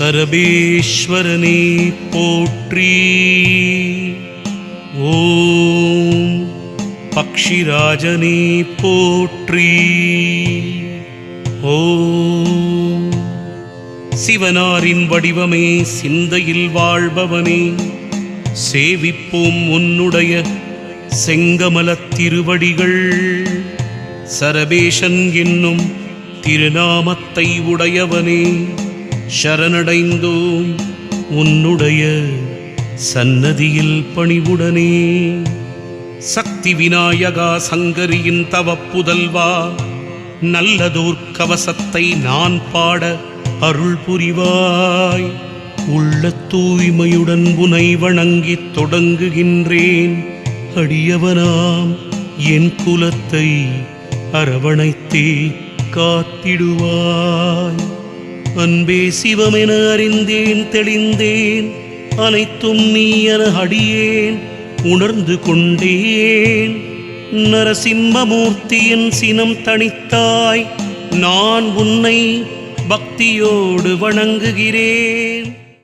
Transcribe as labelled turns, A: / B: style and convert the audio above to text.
A: சரபேஸ்வரனே போற்றி. ஓம் பக்ஷிராஜனே போற்றி. ஓம் சிவனாரின் வடிவமே சிந்தையில் வாழ்பவனே, சேவிப்போம் உன்னுடைய செங்கமலத் திருவடிகள். சரபேஷன் என்னும் திருநாமத்தை உடையவனே, சரணடைந்தோம் உன்னுடைய சன்னதியில் பணிவுடனே. சக்தி விநாயகா சங்கரியின் தவப்புதல்வா, நல்லதோர் கவசத்தை நான் பாட அருள் புரிவாய். உள்ள தூய்மையுடன் உனை வணங்கித் தொடங்குகின்றேன். அடியவனாம் என் குலத்தை அரவணைத்தே காத்திடுவாய். அன்பே சிவமென அறிந்தேன் தெளிந்தேன், அனைத்தும் நீ என அடியேன் உணர்ந்து கொண்டேன். நரசிம்மமூர்த்தியின் சினம் தணித்தாய், நான் உன்னை பக்தியோடு வணங்குகிறேன்.